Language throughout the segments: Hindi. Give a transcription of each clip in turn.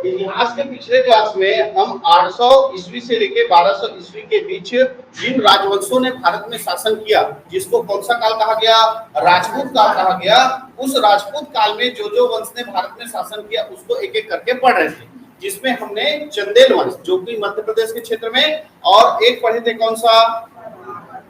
इतिहास के पिछले क्लास में हम 800 ईस्वी से लेके 1200 ईस्वी के बीच जिन राजवंशों ने भारत में शासन किया, जिसको कौन सा काल कहा गया, राजपूत काल कहा गया। उस राजपूत काल में जो जो वंश ने भारत में शासन किया उसको एक एक करके पढ़ रहे थे, जिसमें हमने चंदेल वंश जो कि मध्य प्रदेश के क्षेत्र में, और एक पढ़े थे कौन सा,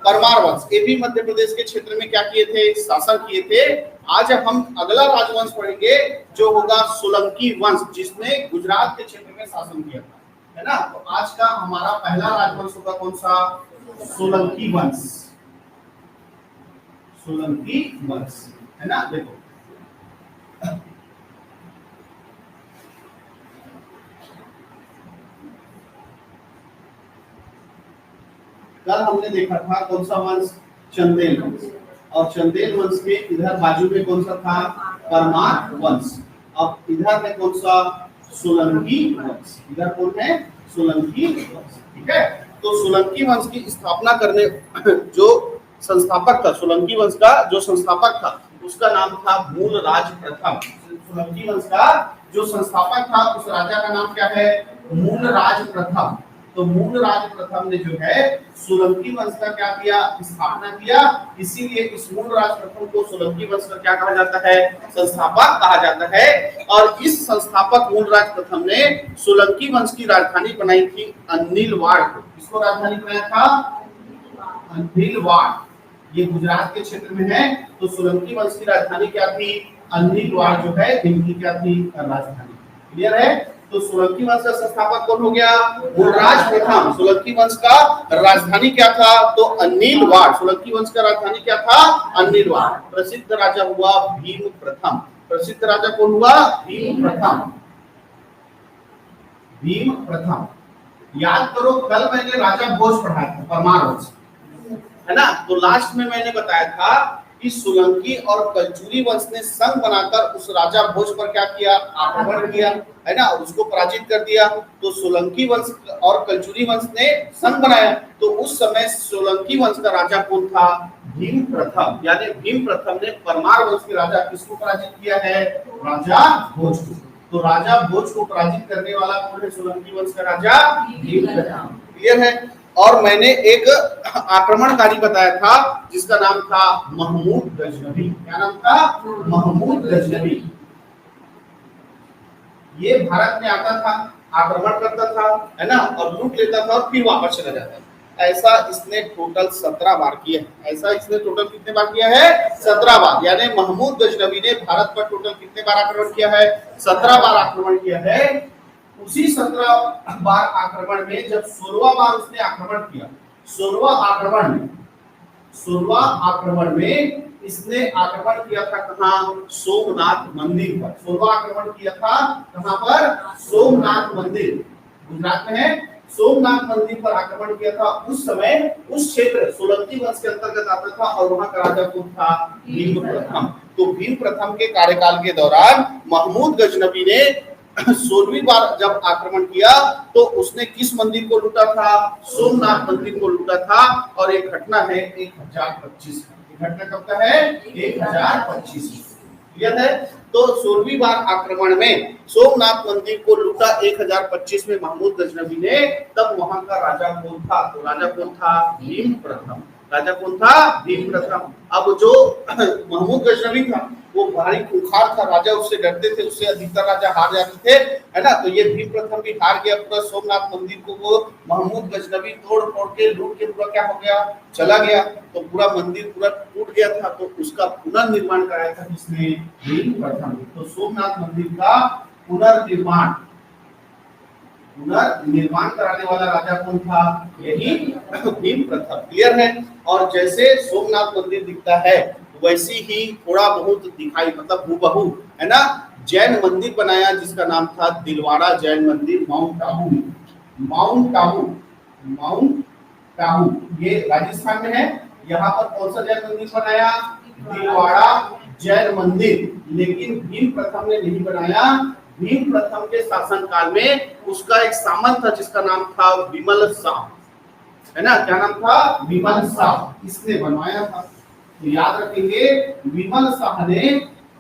परमार वंश, ये भी मध्य प्रदेश के क्षेत्र में क्या किए थे, शासन किए थे। आज हम अगला राजवंश पढ़ेंगे जो होगा सोलंकी वंश, जिसने गुजरात के क्षेत्र में शासन किया था, है ना। तो आज का हमारा पहला राजवंश होगा कौन सा, सोलंकी वंश। सोलंकी वंश, है ना। देखो कल हमने देखा था कौन सा वंश, चंदेल वंश, और चंदेल वंश के इधर बाजू में कौन सा था, परमार वंश। अब इधर है कौन सा, सोलंकी वंश। इधर कौन है, सोलंकी वंश, ठीक है। तो सोलंकी वंश की स्थापना करने जो संस्थापक था, सोलंकी वंश का जो संस्थापक था उसका नाम था मूलराज प्रथम। सोलंकी वंश का जो संस्थापक था उस राजा का नाम क्या है, मूलराज प्रथम। तो मूलराज प्रथम ने जो है सोलंकी वंश का क्या किया, स्थापना किया। इसीलिए इस मूलराज प्रथम को सोलंकी वंश का क्या कहा जाता है, संस्थापक कहा जाता है। और इस संस्थापक मूलराज प्रथम ने सोलंकी वंश की राजधानी बनाई थी अनिलवाड़ को। किसको राजधानी बनाया था, अनिलवाड़। ये गुजरात के क्षेत्र में है। तो सोलंकी वंश की राजधानी क्या थी, अनिलवाड़ जो है इनकी क्या थी, राजधानी। क्लियर है। तो सोलंकी वंश का संस्थापक कौन हो गया, मूलराज प्रथम। सोलंकी वंश का राजधानी क्या था, तो अनिलवाड़। सोलंकी वंश का राजधानी क्या था, अनिलवाड़। प्रसिद्ध राजा हुआ भीम प्रथम। प्रसिद्ध राजा कौन हुआ, भीम प्रथम। भीम प्रथम। याद करो कल मैंने राजा भोज पढ़ाया था, परमार वंश, है ना। तो लास्ट में मैंने बताया था कि सोलंकी और कलचुरी वंश ने संघ बनाकर उस राजा भोज पर क्या किया, आक्रमण किया, है ना, उसको पराजित कर दिया। तो सोलंकी वंश और कलचुरी वंश ने संघ बनाया। तो उस समय सोलंकी वंश का राजा कौन था, भीम प्रथम। यानी भीम प्रथम ने परमार वंश के राजा किसको पराजित किया है, राजा भोज को। तो राजा भोज को पराजित करने वाला कौन है, सोलंकी वंश का राजा भीम प्रथम। क्लियर है। और मैंने एक आक्रमणकारी बताया था जिसका नाम था महमूद गजनवी। क्या नाम था, महमूद गजनवी। ये भारत में आता था, आक्रमण करता था, है ना, और लूट लेता था और फिर वापस चला जाता था। ऐसा इसने टोटल 17 बार किया है। ऐसा इसने टोटल कितने बार किया है, 17 बार। यानी महमूद गजनवी ने भारत पर टोटल कितने बार आक्रमण किया है, 17 बार आक्रमण किया है। उसी 17 बार आक्रमण में जब 16वां बार उसने आक्रमण किया, 16वां आक्रमण में इसने आक्रमण किया था कहां, सोमनाथ मंदिर पर। 16वां आक्रमण किया था कहां पर, सोमनाथ मंदिर, गुजरात में है। सोमनाथ मंदिर पर आक्रमण किया था। उस समय उस क्षेत्र सोलंकी वंश के अंतर्गत आता था और वहां का राजा कौन था, भीम प्रथम। तो भीम प्रथम के कार्यकाल के दौरान महमूद गजनवी ने 16वीं बार जब आक्रमण किया तो उसने किस मंदिर को लूटा था, सोमनाथ मंदिर को लूटा था। और एक घटना है 1025, घटना कब का है, 1025। क्लियर है। तो 16वीं बार आक्रमण में सोमनाथ मंदिर को लूटा 1025 में महमूद गजनवी ने। तब वहां का राजा कौन था, तो राजा कौन था, भीम प्रथम। राजा कौन था, भीम प्रथम। अब जो महमूद गजनवी था वो भारी खूंखार था, राजा उससे डरते थे, उससे अधिकतर राजा हार जाते थे, है ना। तो ये भीम प्रथम भी हार गया। पूरा सोमनाथ मंदिर को वो महमूद गजनवी तोड़ फोड़ के लूट के पूरा क्या हो गया, चला गया। तो पूरा मंदिर पूरा टूट गया था। तो उसका पुनर्निर्माण कराया था किसने, भीम प्रथम। तो सोमनाथ मंदिर का पुनर्निर्माण कराने वाला राजा कौन था, यही भीम प्रथम। क्लियर है। और जैसे सोमनाथ मंदिर दिखता है वैसी ही थोड़ा बहुत दिखाई, मतलब हूबहू, है ना, जैन मंदिर बनाया जिसका नाम था दिलवाड़ा जैन मंदिर, माउंट आबू, ये राजस्थान में है। यहाँ पर कौन सा जैन मंदिर बनाया, दिलवाड़ा जैन मंदिर। लेकिन भीम प्रथम ने नहीं बनाया। भीम प्रथम के शासन काल में उसका एक सामंत था जिसका नाम था विमल शाह, है ना। क्या नाम था, विमल शाह, इसने बनवाया था। तो याद रखेंगे विमल शाह ने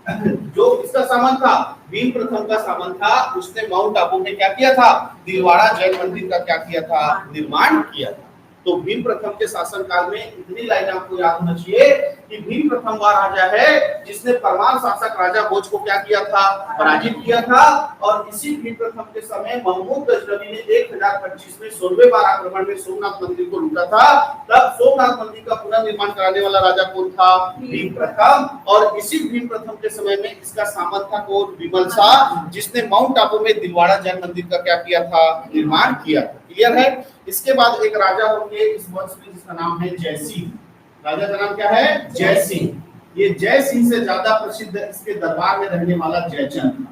जो इसका सामंत था, भीम प्रथम का सामंत था, उसने माउंट आबू में क्या किया था, दिलवाड़ा जैन मंदिर का क्या किया था, निर्माण किया था। तो भीम प्रथम के शासनकाल में इतनी लाइन आपको याद होना चाहिए कि भीम प्रथम वह राजा है जिसने परमार शासक राजा भोज को क्या किया था, पराजित किया था। और इसी भीम प्रथम के समय महमूद गजनवी ने 1025 में 16वें बार आक्रमण में सोमनाथ मंदिर को लूटा था। तब सोमनाथ मंदिर का पुनर्निर्माण कराने वाला राजा कौन था, भीम प्रथम। और इसी भीम प्रथम के समय में इसका सामंत था कौन, विमल शाह, जिसने माउंट आबू में दिलवाड़ा जैन मंदिर का क्या किया था, निर्माण किया। क्लियर है। इसके बाद एक राजा होंगे इस वंश में जिसका नाम है जयसिंह। राजा का नाम क्या है, जयसिंह। ये जयसिंह से ज्यादा प्रसिद्ध इसके दरबार में रहने वाला जयचंद था।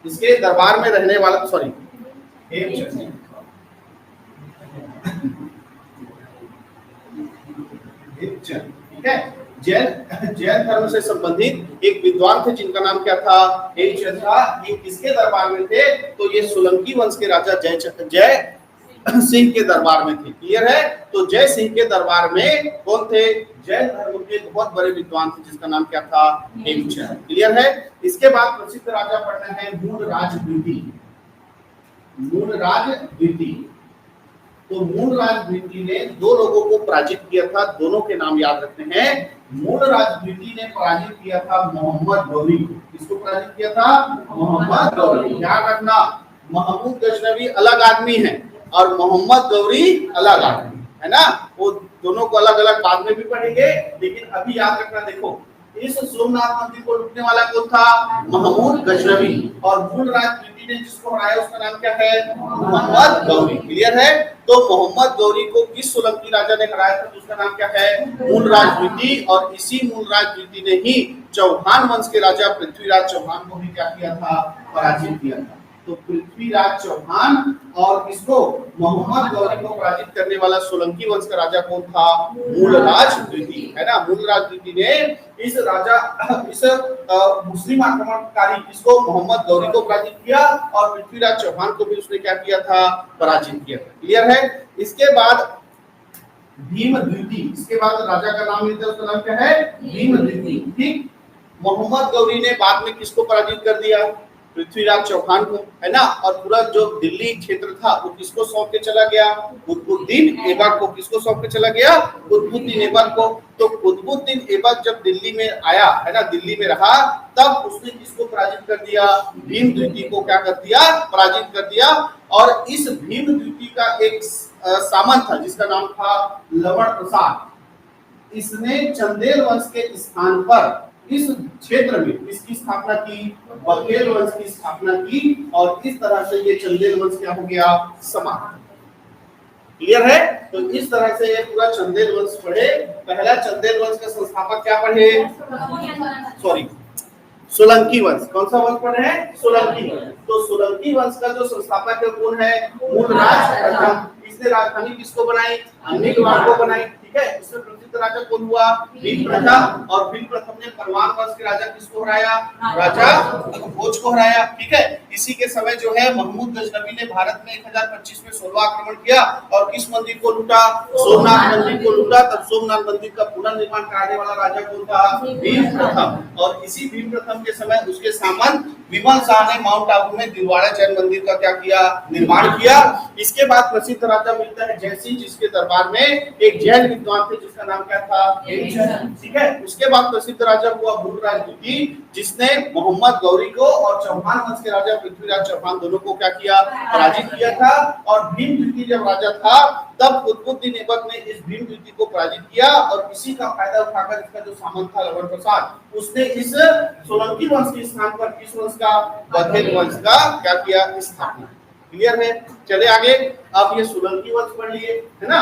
इसके दरबार में रहने वाला सॉरी हेमचंद, ठीक है। जैन धर्म से संबंधित एक विद्वान थे जिनका नाम क्या था, हेमचंद था। ये किसके दरबार में थे, तो ये सोलंकी वंश के राजा जय सिंह के दरबार में थे। क्लियर है। तो जय सिंह के दरबार में कौन थे, जैन धर्म के बहुत बड़े विद्वान थे जिसका नाम क्या था, हेमचंद। क्लियर है। इसके बाद प्रसिद्ध राजा पढ़ना है मूलराज द्वितीय। मूलराज द्वितीय, तो मूलराज द्वितीय ने दो लोगों को पराजित किया था, दोनों के नाम याद रखने हैं। मूलराज द्वितीय ने पराजित किया था मोहम्मद गौरी को। किसको पराजित किया था, मोहम्मद गौरी। ध्यान रखना, महमूद गजनवी अलग आदमी है और मोहम्मद गौरी अलग आदमी है ना। वो दोनों को अलग अलग बाद में भी पढ़ेंगे, लेकिन अभी याद रखना। देखो, इस सोमनाथ मंदिर को लूटने वाला कौन था, महमूद गजनवी। और मूलराज द्वितीय ने जिसको हराया उसका नाम क्या है, मोहम्मद गौरी। क्लियर है। तो मोहम्मद गौरी को किस सोलंकी राजा ने हराया था, उसका नाम क्या है, मूलराज द्वितीय। और इसी मूलराज द्वितीय ने ही चौहान वंश के राजा पृथ्वीराज चौहान को भी क्या किया था, पराजित किया था। तो पृथ्वीराज चौहान और इसको मोहम्मद गौरी को पराजित करने वाला सोलंकी वंश का राजा कौन था, मूलराज द्वितीय, है ना। मूलराज द्वितीय ने इस मुस्लिम आक्रमणकारी इसको मोहम्मद गौरी को पराजित किया और पृथ्वीराज चौहान को भी उसने क्या किया था, पराजित किया था। क्लियर है। इसके बाद भीम द्वितीय, इसके बाद राजा का नाम लेते हैं, उसका नाम क्या है, भीम द्वितीय। ठीक। मोहम्मद गौरी ने बाद में किसको पराजित कर दिया, पृथ्वीराज चौहान को, है ना। और पूरा जो दिल्ली क्षेत्र था वो किसको सौंप के चला गया, कुतुबुद्दीन ऐबक को। किसको सौंप के चला गया, कुतुबुद्दीन ऐबक को। तो कुतुबुद्दीन ऐबक जब दिल्ली में आया, है ना, दिल्ली में रहा, तब उसने किसको पराजित कर दिया, भीम द्वितीय को क्या कर दिया, पराजित कर दिया। और इस भीम द्वितीय का एक सामंत था जिसका नाम था लवण प्रसाद। इसने चंदेल वंश के स्थान पर इस क्षेत्र में इसकी स्थापना की, बघेल वंश की स्थापना की। और इस तरह से ये चंदेल वंश क्या हो गया, समाप्त। क्लियर है। तो इस तरह से ये पूरा चंदेल वंश पढ़े। पहला चंदेल वंश का संस्थापक क्या पढ़े, सॉरी सोलंकी वंश। कौन सा वंश पढ़े हैं, सोलंकी वंश। तो सोलंकी वंश का जो संस्थापक है कौन है, मूलराज प्रथम। इसने राजधानी किसको बनाई, अनिलवाड़ को बनाई। ठीक है। इसमें प्रसिद्ध राजा कौन हुआ, भीम प्रथम। और भीम प्रथम ने परमार वंश के राजा किसको हराया, राजा भोज को हराया। ठीक है। इसी के समय जो है महमूद गजनवी ने भारत में 1025 में 16वां आक्रमण किया और किस मंदिर को लूटा, सोमनाथ मंदिर को लूटा। तब सोमनाथ मंदिर का पुनर्निर्माण कराने वाला राजा कौन था, भीम प्रथम। और इसी भीम प्रथम के समय उसके सामंत विमल शाह ने माउंट आबू में दिलवाड़ा जैन मंदिर का क्या किया, निर्माण किया। इसके बाद प्रसिद्ध राजा मिलता है जयसिंह, जिसके दरबार में एक जैन विद्वान थे जिसका नाम क्या था, हेमचंद। ठीक है। उसके बाद प्रसिद्ध राजा हुआ मूलराज द्वितीय, जिसने मोहम्मद गौरी को और चौहान वंश के राजा पृथ्वीराज चौहान दोनों को क्या किया, पराजित किया था। और भीम द्वितीय जब राजा था तब कुतुबुद्दीन ऐबक ने इस भीम द्वितीय को पराजित किया। और इसी का फायदा उठाकर इसका जो सामंत था लवण प्रसाद, उसने इस सोलंकी वंश के स्थान पर किस वंश का, बघेल वंश का क्या किया, स्थापना। क्लियर है। चले आगे। अब ये सोलंकी वंश पढ़ लिए, है ना।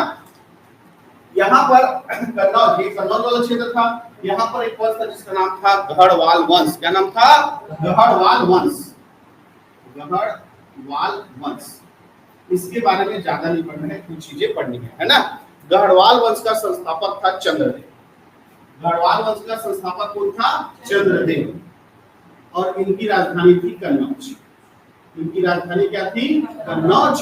यहाँ पर कन्नौज, ये कन्नौज वाला क्षेत्र था। यहाँ पर एक वंश था जिसका नाम था गढ़वाल वंश। क्या नाम था, गढ़वाल वंश। गढ़वाल वंश, इसके बारे में ज्यादा नहीं पढ़ना है, कुछ चीजें पढ़नी है ना। गढ़वाल वंश का संस्थापक था चंद्रदेव। गढ़वाल वंश का संस्थापक कौन था, चंद्रदेव। और इनकी राजधानी थी कन्नौज। इनकी राजधानी क्या थी, कन्नौज।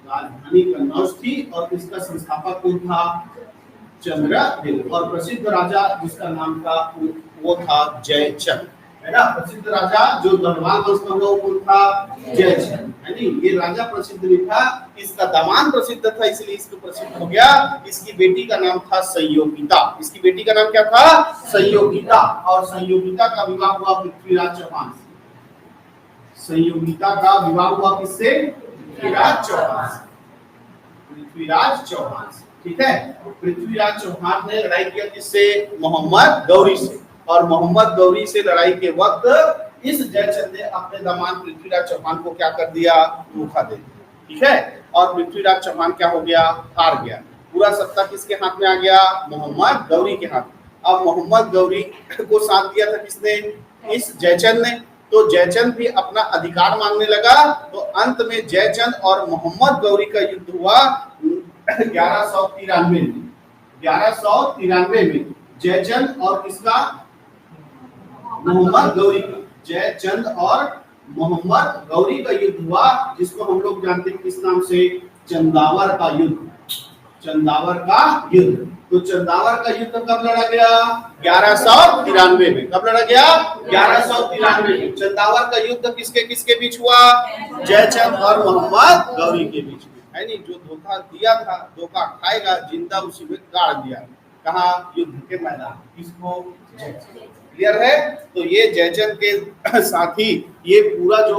राजधानी कन्नौज थी। और इसका संस्थापक कौन था, चंद्रदेव। और प्रसिद्ध राजा जिसका नाम था वो था जयचंद, है ना। प्रसिद्ध राजा जो गढ़वाल वंश का हुआ वो कौन था? जयचंद, है नी। ये राजा प्रसिद्ध नहीं था, इसका दामाद प्रसिद्ध था, इसलिए इसको प्रसिद्ध हो गया। इसकी बेटी का नाम था संयोगिता। इसकी बेटी का नाम क्या था? संयोगिता। और संयोगिता का विवाह हुआ पृथ्वीराज चौहान से। संयोगिता का विवाह हुआ किससे? पृथ्वीराज चौहान से। पृथ्वीराज चौहान से, ठीक है। पृथ्वीराज चौहान ने लड़ाई किया किससे? मोहम्मद गौरी से। और मोहम्मद गौरी से लड़ाई के वक्त इस जयचंद ने अपने दामाद पृथ्वीराज चौहान को क्या कर दिया? धोखा दे दिया, ठीक है। और पृथ्वीराज चौहान क्या हो गया? हार गया। पूरा सत्ता किसके हाथ में आ गया? मोहम्मद गौरी के हाथ में। अब मोहम्मद गौरी को साथ दिया था किसने? इस जयचंद ने। तो जयचंद भी अपना अधिकार मांगने लगा। तो अंत में जयचंद और मोहम्मद गौरी का युद्ध हुआ 1193 में। 1193 में जयचंद और किसका? मोहम्मद गौरी का। जयचंद और मोहम्मद गौरी का युद्ध हुआ, जिसको हम लोग जानते हैं किस नाम से? चंदावर का युद्ध। चंदावर का युद्ध। तो चंदावर का युद्ध कब लड़ा गया? 1193 में। कब लड़ा गया? 1193 में। चंदावर का युद्ध किसके किसके बीच हुआ? जयचंद और मोहम्मद गौरी के बीच में, है नहीं। जो धोखा दिया था धोखा खाएगा, जिंदा उसी में गाड़ दिया। कहा? युद्ध के मैदान। किसको? क्लियर है। तो ये जयचंद के साथ ही ये पूरा जो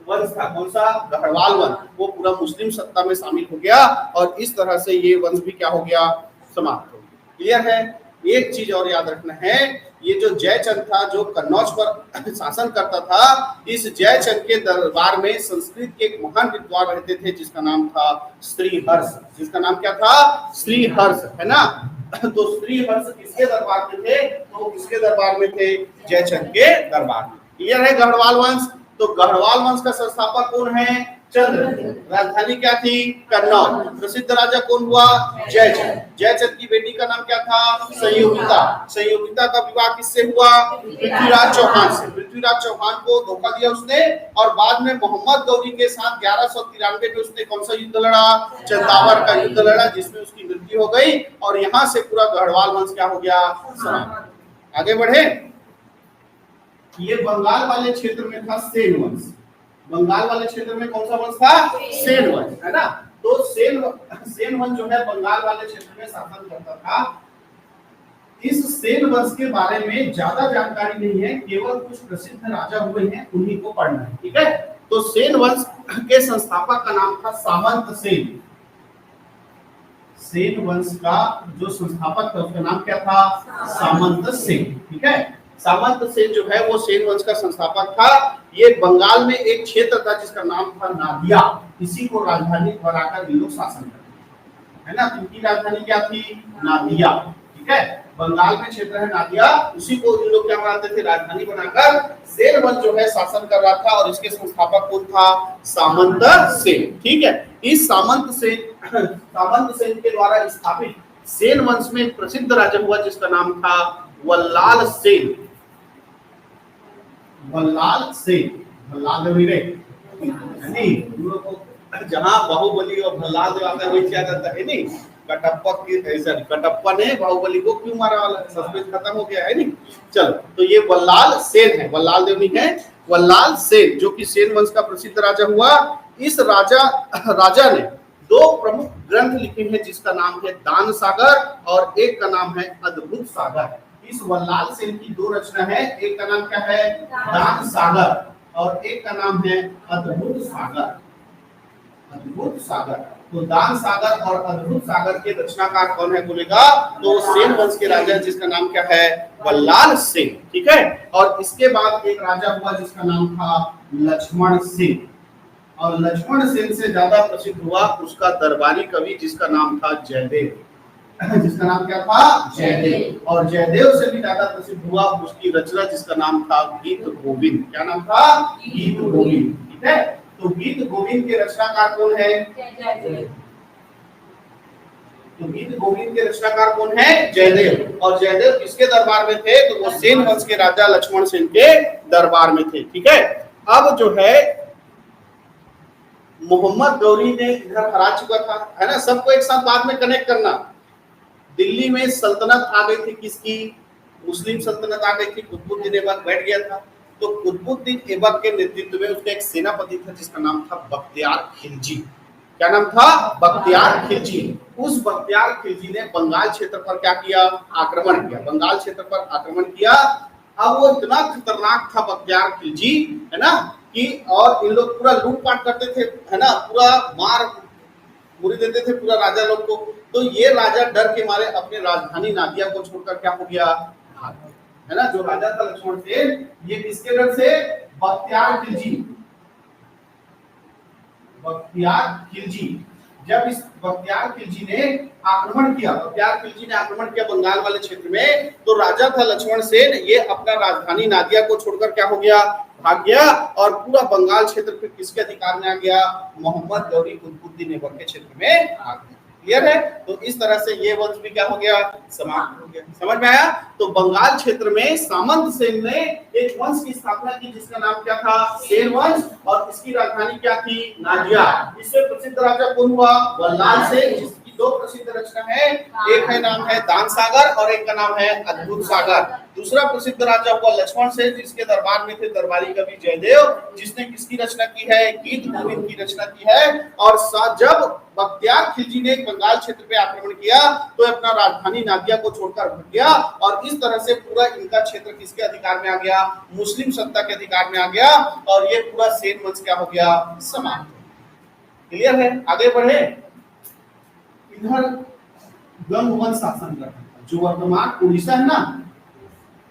वंश था, कौन सा? गढ़वाल वंश, वो पूरा मुस्लिम सत्ता में शामिल हो गया। और इस तरह से ये वंश भी क्या हो गया? समाप्त हो गया। क्लियर है। एक चीज और याद रखना है, ये जो जयचंद था जो कन्नौज पर शासन करता था, इस जयचंद के दरबार में संस्कृत के एक महान विद्वान रहते थे जिसका नाम था श्रीहर्ष। जिसका नाम क्या था? श्रीहर्ष, है ना। तो श्रीहर्ष किसके दरबार में थे? तो किसके दरबार में थे? जयचंद के दरबार में। क्लियर है। गढ़वाल वंश। तो गढ़वाल वंश का संस्थापक कौन है? चंद्रदेव। राजधानी क्या थी? कन्नौज। प्रसिद्ध राजा कौन हुआ? जयचंद। जयचंद की बेटी का नाम क्या था? संयोगिता। संयोगिता का विवाह किससे हुआ? पृथ्वीराज चौहान से। पृथ्वीराज चौहान को धोखा दिया उसने, और बाद में मोहम्मद गौरी के साथ 1193 में उसने कौन सा युद्ध लड़ा? चंदावर का युद्ध लड़ा, जिसमें उसकी मृत्यु हो गई। और यहाँ से पूरा गढ़वाल वंश क्या हो गया? समाप्त। आगे बढ़े। ये बंगाल वाले क्षेत्र में था सेन वंश। बंगाल वाले क्षेत्र में कौन सा वंश था? सेन वंश, है ना। तो सेन वंश जो है बंगाल वाले क्षेत्र में शासन करता था। इस सेन वंश के बारे में ज्यादा जानकारी नहीं है, केवल कुछ प्रसिद्ध राजा हुए हैं, उन्हीं को पढ़ना है, ठीक है। तो सेन वंश के संस्थापक का नाम था सामंत सेन। सेन वंश का जो संस्थापक था उसका नाम क्या था? सामंत सेन, ठीक है। सामंत सेन जो है वो सेन वंश का संस्थापक था। ये बंगाल में एक क्षेत्र था जिसका नाम था नादिया। इसी को राजधानी बनाकर ये लोग शासन करते, है ना। इनकी राजधानी क्या थी? नादिया, ठीक है। बंगाल में क्षेत्र है नादिया, उसी को इन लोग क्या बनाते थे? राजधानी बनाकर सेन वंश जो है शासन कर रहा था। और इसके संस्थापक कौन था? सामंत सेन, ठीक है। इस सामंत सेन के द्वारा स्थापित सेन वंश में एक प्रसिद्ध राजा हुआ जिसका नाम था वल्लाल सेन। वल्लाल सेन, भल्लाल वीरे, नहीं, जहां बाहुबली और भल्लाल आता है वही क्या जाता है नहीं। कटप्पा की कटप्पा ने बाहुबली को क्यों मारा वाला सस्पेंस खत्म हो गया है नहीं। चलो, तो ये वल्लाल सेन है, वल्लाल देव नहीं है, वल्लाल सेन, जो कि सेन वंश का प्रसिद्ध राजा हुआ। इस राजा ने दो प्रमुख ग्रंथ लिखे हैं जिसका नाम है दान सागर और एक का नाम है अद्भुत सागर। इस वल्लाल सेन की दो रचना है, एक का नाम क्या है? दान सागर, और एक का नाम है अद्भुत सागर। अद्भुत सागर। तो दान सागर और अद्भुत सागर के रचनाकार कौन है बोलेगा? तो सेन वंश के राजा जिसका नाम क्या है? वल्लाल सेन, ठीक है। और इसके बाद एक राजा हुआ जिसका नाम था लक्ष्मण सेन। और लक्ष्मण सेन से ज्यादा प्रसिद्ध हुआ उसका दरबारी कवि जिसका नाम था जयदेव। जिसका नाम क्या था? जयदेव। और जयदेव से भी ज्यादा प्रसिद्ध हुआ उसकी रचना जिसका नाम था गीत गोविंद। क्या नाम था? गीत गोविंद, ठीक है। तो गीत गोविंद के रचनाकार कौन है? तो गीत गोविंद के रचनाकार कौन है? जयदेव। और जयदेव किसके दरबार में थे? तो वो सेन वंश के राजा लक्ष्मण सेन के दरबार में थे, ठीक है। अब जो है मोहम्मद गौरी ने इधर हरा चुका था, है ना। सबको एक साथ बाद में कनेक्ट करना। दिल्ली में सल्तनत आ गई थी किसकी? मुस्लिम सल्तनत आ गई थी, कुतुबुद्दीन ऐबक बैठ गया था। तो कुतुबुद्दीन ऐबक के नेतृत्व में उसका एक सेनापति था जिसका नाम था बख्तियार खिलजी। क्या नाम था? बख्तियार खिलजी। उस बख्तियार खिलजी ने बंगाल क्षेत्र पर क्या किया? आक्रमण किया। बंगाल क्षेत्र पर आक्रमण किया। अब वो इतना खतरनाक था बख्तियार खिलजी, है ना, कि और इन लोग पूरा लूटपाट करते थे, है ना, पूरा मार मुरी देते थे पूरा राजा लोग को। तो ये राजा डर के मारे अपने राजधानी नादिया को छोड़कर क्या हो गया? भाग गया। है ना, जो राजा था लक्ष्मण सेन, ये किसके डर से? बख्तियार खिलजी। बख्तियार खिलजी, जब इस बख्तियार खिलजी ने आक्रमण किया, बख्तियार खिलजी ने आक्रमण किया बंगाल वाले क्षेत्र में, तो राजा था लक्ष्मण सेन, ये अपना राजधानी नादिया को छोड़कर क्या हो गया? भाग गया। और पूरा बंगाल क्षेत्र फिर किसके अधिकार में आ गया? मोहम्मद गौरी कुतुबुद्दीन ऐबक के क्षेत्र में आ गया। क्लियर है? तो इस तरह से ये वंश भी क्या हो गया? समाप्त हो गया। समझ में आया? तो बंगाल क्षेत्र में सामंत सेन ने एक वंश की स्थापना की जिसका नाम क्या था? सेन वंश। और इसकी राजधानी क्या थी? नादिया। इससे प्रसिद्ध राजा कौन हुआ? बल्लाल सेन, जिसकी दो प्रसिद्ध रचना है, एक है नाम है दान सागर और एक का नाम है अद्भुत सागर। दूसरा प्रसिद्ध राजा हुआ लक्ष्मण सेन, जिसके दरबार में थे दरबारी कवि जयदेव, जिसने किसकी रचना की है? गीत गोविंद की रचना की है। और जब बख्तियार खिलजी ने बंगाल क्षेत्र पे आक्रमण किया तो अपना राजधानी नादिया को छोड़कर भाग गया। और इस तरह से पूरा इनका क्षेत्र किसके अधिकार में आ गया? मुस्लिम सत्ता के अधिकार में आ गया। और ये पूरा सेन वंश क्या हो गया? समाप्त। क्लियर है? आगे बढ़े। इधर गंग वंश शासन करता था, जो वर्तमान उड़ीसा है ना,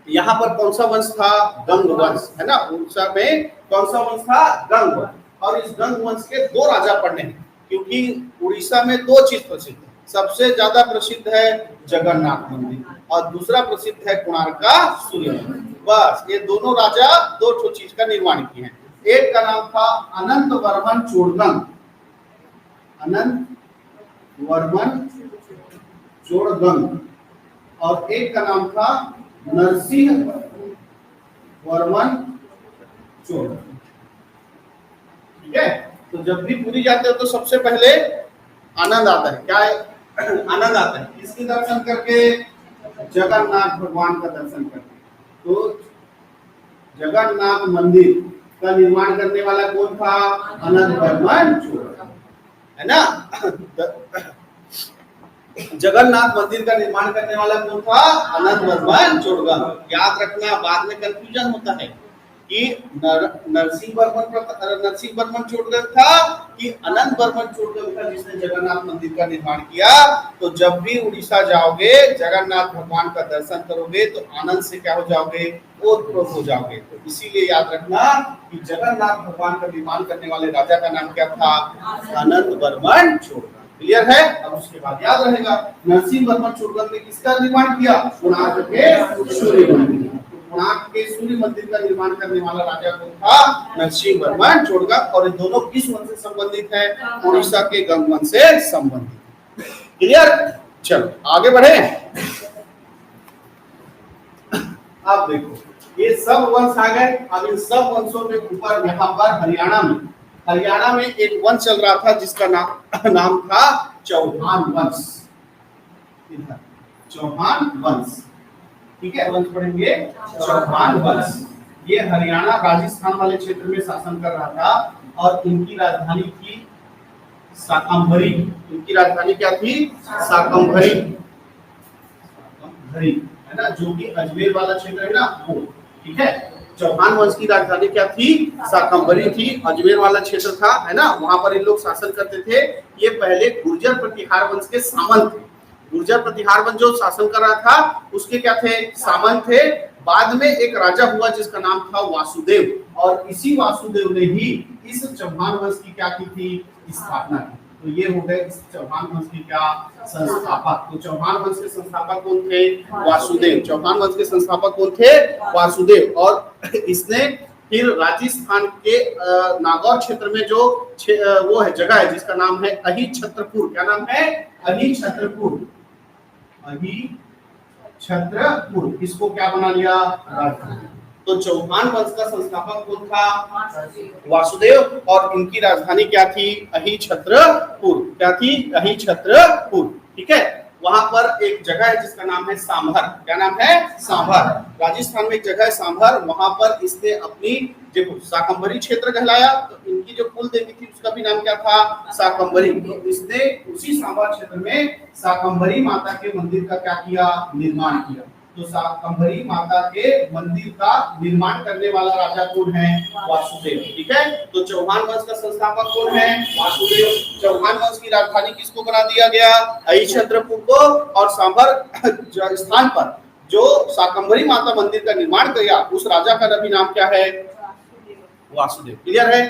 यहाँ पर कौन सा वंश था? गंग वंश, है ना। उड़ीसा में कौन सा वंश था? गंग वंश। और इस गंग वंश के दो राजा पढ़ने हैं, क्योंकि उड़ीसा में दो चीज प्रसिद्ध है। सबसे ज्यादा प्रसिद्ध है जगन्नाथ मंदिर और दूसरा प्रसिद्ध है कोणार्क का सूर्य मंदिर। बस ये दोनों राजा दो चीज का निर्माण किए हैं। एक का नाम था अनंत वर्मन चोड़गंग, अनंत वर्मन चोड़गंग, और एक का नाम था नरसिंह वर्मन चोड़गंग। ठीक है? तो जब भी पुरी जाते हो तो सबसे पहले आनंद आता है। क्या है? आनंद आता है किसके दर्शन करके? जगन्नाथ भगवान का दर्शन करके। तो जगन्नाथ मंदिर का निर्माण करने वाला कौन था? अनंत वर्मन चोड़गंग, है ना। जगन्नाथ मंदिर का निर्माण करने वाला कौन था? अनंत वर्मन चोड़गंग। याद रखना, बाद में कंफ्यूजन होता है कि नरसिंह वर्मन चोड़गंग था कि अनंत वर्मन चोड़गंग था जिसने जगन्नाथ मंदिर का निर्माण किया। तो जब भी उड़ीसा जाओगे, जगन्नाथ भगवान का दर्शन करोगे तो आनंद से क्या हो जाओगे? ओतप्रोत हो जाओगे। तो इसीलिए याद रखना कि जगन्नाथ भगवान का निर्माण करने वाले राजा का नाम क्या था? अनंत वर्मन चोड़गंग। क्लियर है? अब उसके बाद याद रहेगा नरसिंह वर्मन चोड़गंग ने किसका निर्माण किया? कोणार्क के सूर्य मंदिर। कोणार्क के सूर्य मंदिर का निर्माण करने वाला राजा कौन था? नरसिंह वर्मन चोड़गंग। और ये दोनों किस वंश से संबंधित है? उड़ीसा के गंग वंश से संबंधित। क्लियर? चलो आगे बढ़े। अब देखो ये सब वंश आ गए। अब इन सब वंशों के ऊपर यहाँ पर हरियाणा में एक वंश चल रहा था जिसका नाम था चौहान वंश। चौहान वंश, ठीक है? वंश पढ़ेंगे चौहान वंश। ये हरियाणा राजस्थान वाले क्षेत्र में शासन कर रहा था और इनकी राजधानी थी शाकंभरी। इनकी राजधानी क्या थी? शाकंभरी, है ना, जो कि अजमेर वाला क्षेत्र है ना वो। ठीक है? चौहान वंश की राजधानी क्या थी? शाकंभरी थी। अजमेर वाला क्षेत्र था, है ना, वहां पर इन लोग शासन करते थे। ये पहले गुर्जर प्रतिहार वंश के सामंत थे। गुर्जर प्रतिहार वंश जो शासन कर रहा था उसके क्या थे? सामंत थे। बाद में एक राजा हुआ जिसका नाम था वासुदेव, और इसी वासुदेव ने ही इस चौहान वंश की क्या की थी? स्थापना की। तो ये हो गए इस चौहान वंश की क्या? संस्थापक। तो चौहान वंश के संस्थापक कौन थे? वासुदेव। चौहान वंश के संस्थापक कौन थे? वासुदेव। और इसने फिर राजस्थान के नागौर क्षेत्र में जो वो है जगह है जिसका नाम है अहिछत्रपुर। क्या नाम है? अहिछत्रपुर। अहिछत्रपुर इसको क्या बना लिया? राजधानी। तो चौहान वंश का संस्थापक कौन था? वासुदेव। और इनकी राजधानी क्या थी? अहिछत्रपुर। क्या थी? अहिछत्रपुर। ठीक है? वहां पर एक जगह है जिसका नाम है सांभर। क्या नाम है? सांभर। राजस्थान में एक जगह है सांभर, वहां पर इसने अपनी देखो शाकंभरी क्षेत्र कहलाया, तो इनकी जो कुल देवी थी उसका भी नाम क्या था? शाकंभरी। तो इसने उसी सांभर क्षेत्र में शाकंभरी माता के मंदिर का क्या किया? निर्माण किया। तो शाकंभरी माता के मंदिर का निर्माण करने वाला राजा कौन है? वासुदेव। ठीक है, तो चौहान वंश का संस्थापक कौन है? वासुदेव। चौहान वंश की राजधानी किसको बना दिया गया? हरिश्चंद्रपुर को। और सांभर स्थान पर जो शाकंभरी माता मंदिर का निर्माण किया उस राजा का भी नाम क्या है? वासुदेव। क्लियर है?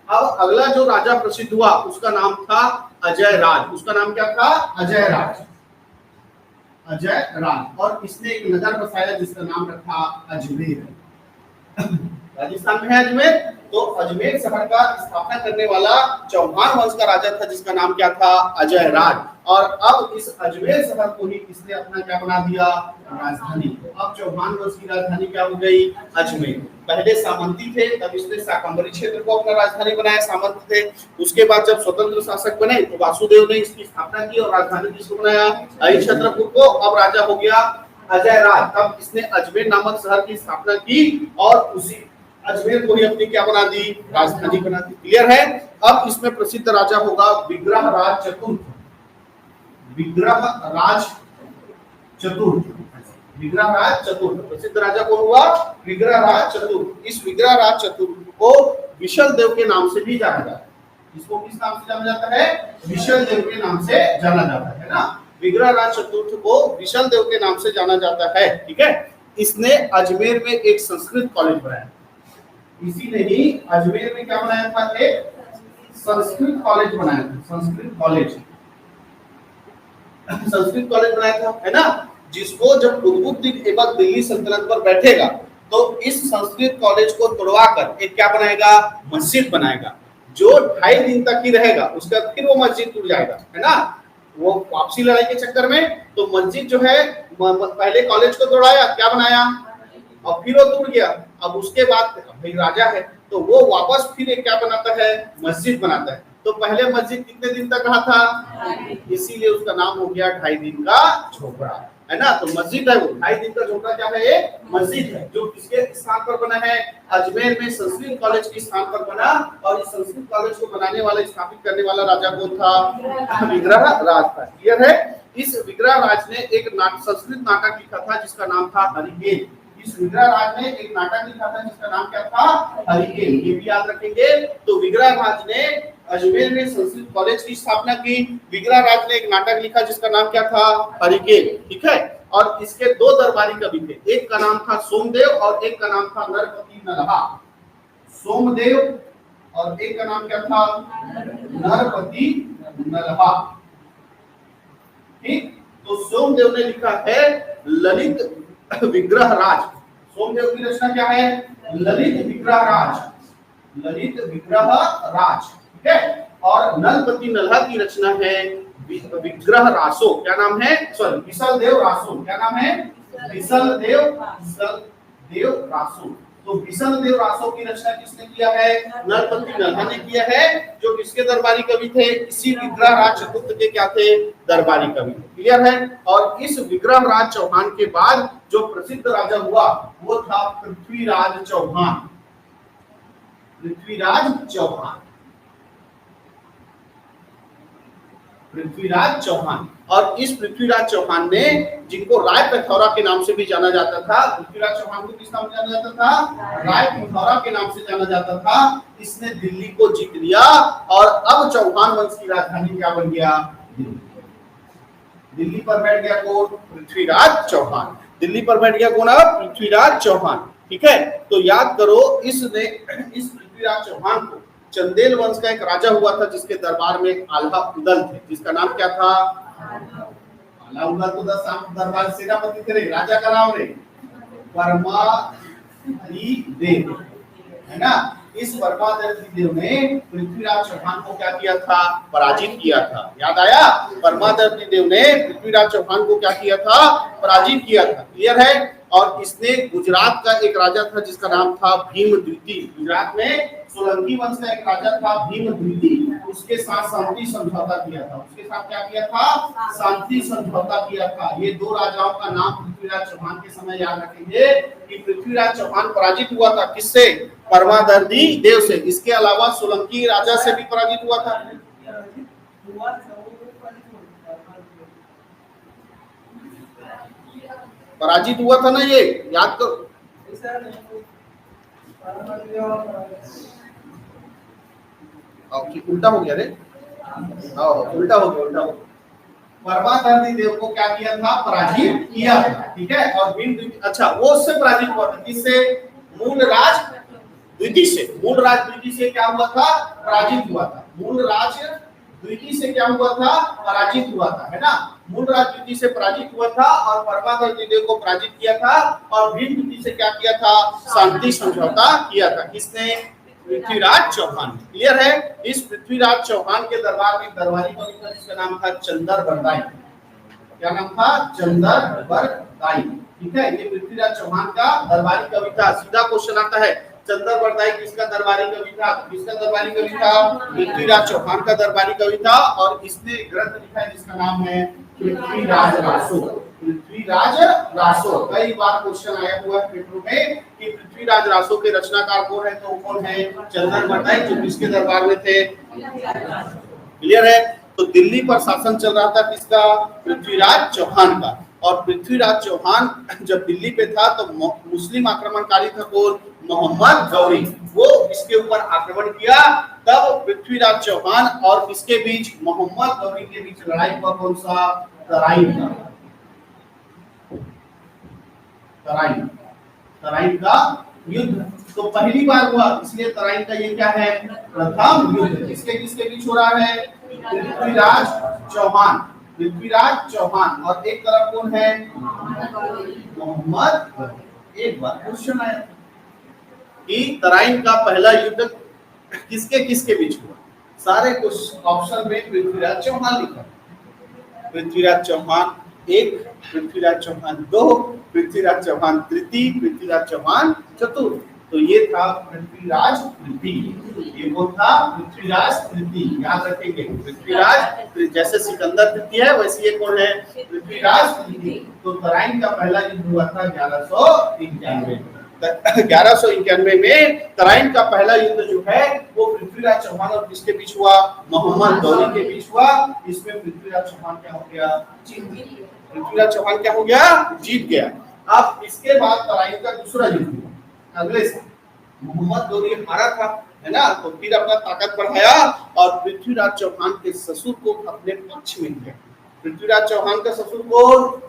अब अगला जो राजा प्रसिद्ध हुआ उसका नाम था अजय राज। उसका नाम क्या था? अजय राज। अजय राज। और इसने एक नगर बसाया जिसका नाम रखा अजमेर। राजस्थान में है अजमेर, तो अजमेर शहर का स्थापना करने वाला चौहान वंश का राजा था जिसका नाम क्या था? अजय राज। और अब इस अजमेर शहर को ही इसने अपना क्या बना दिया? राजधानी। अब चौहान वंश की राजधानी क्या हो गई? अजमेर। पहले सामंती थे, तब इसने शाकंभरी क्षेत्र को अपना राजधानी बनाया, सामंत थे। उसके बाद जब स्वतंत्र शासक बने तो वासुदेव ने इसकी स्थापना की और राजधानी किसको बनाया? हरिश्चंद्रपुर को। अब राजा हो गया अजय राज। तब इसने अजमेर नामक शहर की स्थापना की और उसी अजमेर को ही अपनी क्या बना दी? राजधानी बना दी। क्लियर है? अब इसमें प्रसिद्ध राजा होगा विग्रह राज चतुर्थ। विग्रह राज चतुर्थ। विग्रह राज चतुर्थ प्रसिद्ध राजा कौन हुआ? विग्रह राज चतुर्थ। इस विग्रह राज चतुर्थ को विशल देव के नाम से भी जाना जाता है। इसको किस नाम से जाना जाता है? विशल देव के नाम से जाना जाता है ना। विग्रह राज चतुर्थ को विशल देव के नाम से जाना जाता है। ठीक है, इसने अजमेर में एक संस्कृत कॉलेज बनाया। इसी ने ही अजमेर में क्या बनाया था? एक संस्कृत कॉलेज बनाया था। संस्कृत कॉलेज, संस्कृत कॉलेज बनाया था, है ना। जिसको जब कुतुबुद्दीन ऐबक दिल्ली सल्तनत पर बैठेगा तो इस संस्कृत कॉलेज को तोड़वाकर एक क्या बनाएगा? मस्जिद बनाएगा, जो 2.5 दिन तक ही रहेगा। उसके बाद फिर वो मस्जिद टूट जाएगा, है ना। वो वापसी लड़ाई के चक्कर में तो मस्जिद जो है, पहले कॉलेज को तोड़ाया, क्या बनाया, और फिर वो टूट गया। अब उसके बाद भाई राजा है तो वो वापस फिर एक क्या बनाता है? मस्जिद बनाता है। तो पहले मस्जिद कितने दिन तक रहा था? इसीलिए उसका नाम हो गया 2.5 दिन का झोपड़ा, है ना। तो मस्जिद है वो 2.5 दिन का झोपड़ा क्या है? ये मस्जिद है, जो किसके स्थान पर बना है? अजमेर में संस्कृत कॉलेज के स्थान पर बना। और इस संस्कृत कॉलेज को बनाने वाला, स्थापित करने वाला राजा कौन था? विग्रह राज था। क्लियर है? इस विग्रह राज ने एक संस्कृत नाटक लिखा था जिसका नाम था हरिकेन। इस विग्रह राज ने एक नाटक लिखा था जिसका नाम क्या था? हरिकेन। ये भी याद रखेंगे। तो विग्रह राज ने अजमेर में संस्कृत कॉलेज की स्थापना की। विग्रह राज ने एक नाटक लिखा जिसका नाम क्या था? हरिकेन। ठीक है, और इसके 2 दरबारी कवि थे। एक का नाम था सोमदेव और एक का नाम था नरपति नलहा। सोमदेव और एक का नाम क्या था? नरपति नलहा। ठीक, तो सोमदेव ने लिखा है ललित विग्रह राज। सोमदेव की रचना क्या है? ललित विग्रह राज। ललित विग्रह राज। ठीक है, और नलपति नल्हा की रचना है विग्रह रासो। क्या नाम है? सॉरी, विशल देव रासो। क्या नाम है? विशल देव रासो। तो विशल देव रासो की रचना किसने किया है? नरपति नल्हा ने किया है, जो किसके दरबारी कवि थे? इसी विग्रह राज चतुर्थ के क्या थे? दरबारी कवि। क्लियर है? और इस विग्रह राज चौहान के बाद जो प्रसिद्ध राजा हुआ वो था पृथ्वीराज चौहान। पृथ्वीराज चौहान। पृथ्वीराज चौहान। और इस पृथ्वीराज चौहान ने, जिनको राय पिथौरा के नाम से भी जाना जाता था, पृथ्वीराज चौहान को किस नाम से जाना जाता था? राय पिथौरा के नाम से जाना जाता था। इसने दिल्ली को जीत लिया और अब चौहान वंश की राजधानी क्या बन गया? दिल्ली पर बैठ गया कौन? पृथ्वीराज चौहान। दिल्ली पर बैठ गया कौन? पृथ्वीराज चौहान। ठीक है, तो याद करो, इसने इस पृथ्वीराज चौहान को चंदेल वंश का एक राजा हुआ था जिसके दरबार में आल्हा उदल थे, जिसका नाम क्या था? आल्हा उदल। तो 10 दरबार सेनापति थे, राजा का नाम रे परमाधि देव, है ना। इस परमाधि देव ने पृथ्वीराज चौहान को क्या किया था? पराजित किया था। याद आया? परमाधि देव ने पृथ्वीराज चौहान को क्या किया था? पराजित किया था। क्लियर है? और इसने गुजरात का एक राजा था जिसका नाम था भीम द्वितीय। गुजरात में सोलंकी वंश का एक राजा था भीम द्वितीय, उसके साथ शांति समझौता किया था। उसके साथ क्या किया था? शांति समझौता किया था। ये दो राजाओं का नाम पृथ्वीराज चौहान के समय याद रखेंगे कि पृथ्वीराज चौहान पराजित हुआ था किससे? परमादर्दी देव से। इसके अलावा सोलंकी राजा से भी पराजित हुआ था। पराजित हुआ था ना, ये याद करो। उल्टा हो गया रे, उल्टा हो गया। परमादर्दी देव को क्या किया था? पराजित किया था, ठीक है। और भीम, अच्छा वो उससे पराजित हुआ था किससे? मूलराज द्वितीय से। मूलराज द्वितीय से क्या हुआ था? पराजित हुआ था। मूलराज द्वितीय से क्या हुआ था? पराजित हुआ था, है ना। मूलराज द्वितीय से पराजित हुआ था और परमादर्दी देव को पराजित किया था। और भीम द्वितीय से क्या किया था? शांति समझौता किया था। किसने? पृथ्वीराज चौहान। क्लियर है? इस पृथ्वीराज चौहान के दरबार में दरबारी कवि था जिसका नाम था चंदर बरदाई। क्या नाम था? चंदर बरदाई, ठीक है। ये पृथ्वीराज चौहान का दरबारी कवि था। सीधा क्वेश्चन आता है, चंदर बरदाई किसका दरबारी कवि था? किसका दरबारी कवि था? पृथ्वीराज चौहान का दरबारी कवि था। और इसने ग्रंथ लिखा है जिसका नाम है पृथ्वीराज रासो। पृथ्वीराज रासो कई बार क्वेश्चन आया हुआ है पेपर में कि पृथ्वीराज रासो के रचनाकार कौन है? तो कौन है? चंदर बरदाई, जो किसके दरबार में थे? क्लियर है? तो दिल्ली पर शासन चल रहा था किसका? पृथ्वीराज चौहान का। और पृथ्वीराज चौहान जब दिल्ली पे था तो मुस्लिम आक्रमणकारी था कौन? मोहम्मद गौरी। वो इसके ऊपर आक्रमण किया। तब पृथ्वीराज चौहान और किसके बीच? मोहम्मद गौरी के बीच लड़ाई हुआ। कौन सा? तराइन का। तराइन का युद्ध तो पहली बार हुआ, इसलिए तराइन का ये क्या है? प्रथम युद्ध। किसके किसके बीच हो रहा है? पृथ्वीराज चौहान। पृथ्वीराज चौहान और एक तरफ कौन है? मोहम्मद। एक बार क्वेश्चन आया कि तराइन का पहला युद्ध किसके किसके बीच हुआ? सारे कुछ ऑप्शन में पृथ्वीराज चौहान लिखा। पृथ्वीराज चौहान एक, पृथ्वीराज चौहान दो, पृथ्वीराज चौहान तृतीय, पृथ्वीराज चौहान चतुर्थ। तो ये था पृथ्वीराज तृतीय। ये कौन था? पृथ्वीराज तृतीय। याद रखेंगे, पृथ्वीराज जैसे सिकंदर तृतीय है वैसे ये कौन है? पृथ्वीराज तृतीय। तो तराइन का पहला युद्ध हुआ था 1191। 1191 में तराइन का पहला युद्ध जो है वो पृथ्वीराज चौहान और किसके बीच हुआ? मोहम्मद गौरी के बीच हुआ। इसमें पृथ्वीराज चौहान क्या हो गया? जीत गया। पृथ्वीराज चौहान क्या हो गया? जीत गया। अब इसके बाद तराइन का दूसरा युद्ध हुआ अगले साल। मोहम्मद गौरी हारा था, है ना, तो फिर अपना ताकत बढ़ाया और पृथ्वीराज चौहान के ससुर को अपने पक्ष में लिया। पृथ्वीराज चौहान का ससुर कौन?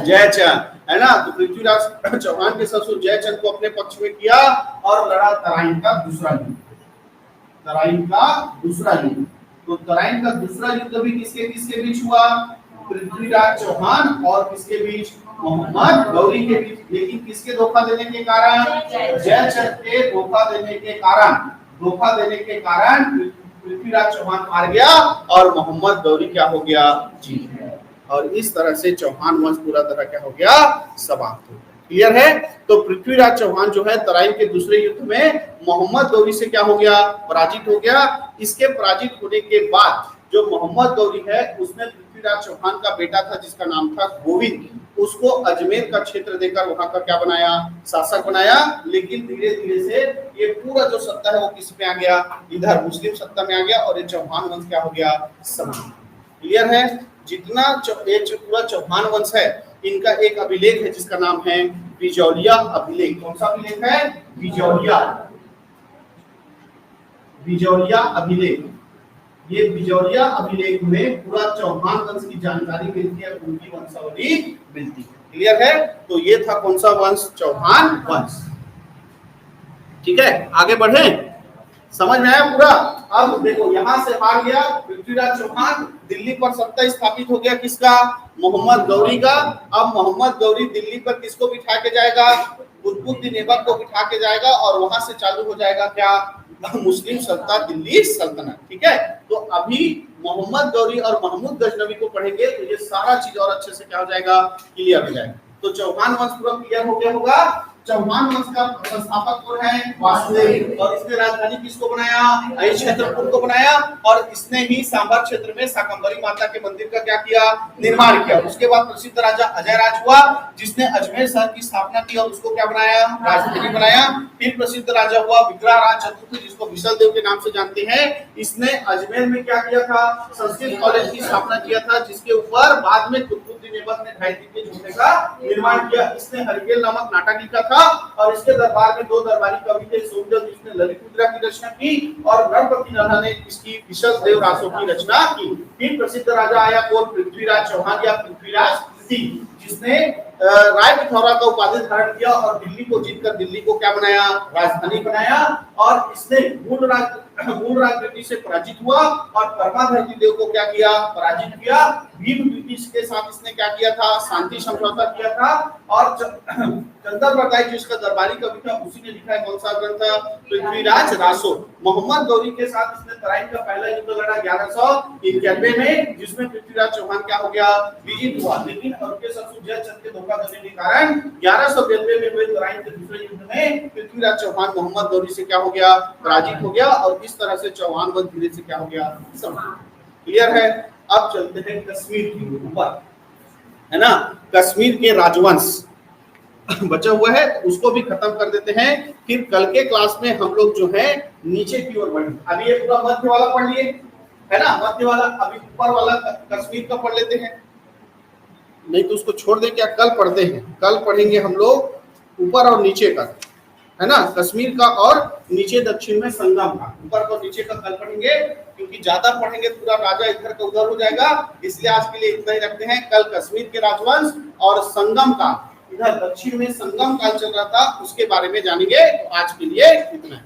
जयचंद, है ना। तो पृथ्वीराज चौहान के ससुर जयचंद को अपने पक्ष में किया और लड़ा तराइन का दूसरा युद्ध। तराइन का दूसरा युद्ध। तो तराइन का दूसरा युद्ध भी किसके किसके बीच हुआ? पृथ्वीराज चौहान और किसके बीच? मोहम्मद गौरी के बीच। लेकिन किसके धोखा देने के कारण? जयचंद के धोखा देने के कारण पृथ्वीराज चौहान हार गया और मोहम्मद गौरी क्या हो गया? जीत गया। और इस तरह से चौहान वंश पूरा तरह क्या हो गया? समाप्त हो गया। क्लियर है? तो पृथ्वीराज चौहान जो है तराइन के दूसरे युद्ध में मोहम्मद गौरी से क्या हो गया? पराजित हो गया। इसके पराजित होने के बाद जो मोहम्मद गौरी है उसने पृथ्वीराज चौहान का बेटा था जिसका नाम था गोविंद, उसको अजमेर का क्षेत्र देकर वहां का क्या बनाया? शासक बनाया। लेकिन धीरे धीरे से ये पूरा जो सत्ता है वो किस पे आ गया? इधर मुस्लिम सत्ता में आ गया और ये चौहान वंश क्या हो गया? समाप्त। क्लियर है? जितना ये पूरा चौहान वंश है इनका एक अभिलेख है जिसका नाम है बिजौलिया अभिलेख। कौन सा अभिलेख है? बिजौलिया अभिलेख। ये बिजौलिया अभिलेख में पूरा चौहान वंश की जानकारी मिलती है, उनकी वंशावली मिलती है। क्लियर है? तो ये था कौन सा वंश? चौहान वंश। ठीक है, आगे बढ़े। समझ में आया पूरा? अब देखो यहां से हार गया पृथ्वीराज चौहान, दिल्ली पर सत्ता स्थापित हो गया किसका? मोहम्मद गौरी का। अब मोहम्मद गौरी दिल्ली पर किसको बिठा के जाएगा? कुतुबुद्दीन ऐबक को बिठा के जाएगा और वहां से चालू हो जाएगा क्या? मुस्लिम सत्ता, दिल्ली सल्तनत। ठीक है, तो अभी मोहम्मद गौरी और महमूद गजनवी को पढ़ेंगे तो ये सारा चीज और अच्छे से क्या हो जाएगा? क्लियर हो जाएगा। तो चौहान वंश पूरा क्लियर हो गया होगा। चौहान वंश का संस्थापक कौन है? वासुदेव। और इसने राजधानी किसको बनाया? अहिच्छत्रपुर को बनाया। और इसने ही सांभर क्षेत्र में शाकंभरी माता के मंदिर का क्या किया? निर्माण किया। उसके बाद प्रसिद्ध राजा अजयराज हुआ, जिसने अजमेर शहर की स्थापना की और उसको क्या बनाया? राजधानी बनाया। फिर प्रसिद्ध राजा हुआ विग्रहराज चतुर्थ, जिसको विशल देव के नाम से जानते हैं। इसने अजमेर में क्या किया था? संस्कृत कॉलेज की स्थापना किया था, जिसके ऊपर बाद में कुतुबुद्दीन ऐबक ने 2.5 झूठे का निर्माण किया। इसने हरिकेल नामक नाटक लिखा था और इसके दरबार में 2 दरबारी कवि थे, सोमदत्त जिसने ललित मुद्रा की रचना की और गणपति नाना ने इसकी विशल देव रासों की रचना की। फिर प्रसिद्ध राजा आया कौन? पृथ्वीराज चौहान या पृथ्वीराज तृतीय, जिसने राय पिथौरा का उपाधि धारण किया और दिल्ली को जीतकर दिल्ली को क्या बनाया? राजधानी बनाया। और इसने मूल राज ब्रिटिश से पराजित हुआ और परमाधर्ती देव को क्या किया? पराजित किया। भीम ब्रिटिश के साथ इसने क्या किया था? शांति समझौता किया था। और चंद्र प्रकाश जी इसका दरबारी कवि था, उसी ने लिखा है कौन सा ग्रंथ? पृथ्वीराज रासो। मोहम्मद गौरी के साथ इसने तराइन का पहला युद्ध लड़ा 1191 में, जिसमें पृथ्वीराज चौहान क्या हो गया? विजित हुआ। लेकिन उनके ससुर जयचंद के धोखा देने के कारण 1192 में हुए तराइन के दूसरे युद्ध में पृथ्वीराज चौहान मोहम्मद गौरी से क्या हो गया? पराजित हो गया। और इस तरह से चौहान वंश धीरे से क्या हो गया? क्लियर है? अब चलते हैं कश्मीर के ऊपर, है ना। कश्मीर के राजवंश बचा हुआ है, उसको भी खत्म कर देते हैं। फिर कल के क्लास में हम लोग जो है नीचे की ओर बढ़ेंगे। अभी ये पूरा मध्य वाला पढ़ लिए, है ना, मध्य वाला। अभी ऊपर वाला कश्मीर का पढ़ लेते हैं, नहीं तो उसको छोड़ दे क्या? कल पढ़ते हैं। कल पढ़ेंगे हम लोग ऊपर और नीचे का, है ना, कश्मीर का और नीचे दक्षिण में संगम का। ऊपर और नीचे का कल पढ़ेंगे, क्योंकि ज्यादा पढ़ेंगे पूरा राजा इधर का उधर हो जाएगा। इसलिए आज के लिए इतना ही रखते हैं। कल कश्मीर के राजवंश और संगम का, इधर दक्षिण में संगम काल चल रहा था, उसके बारे में जानेंगे। तो आज के लिए इतना है।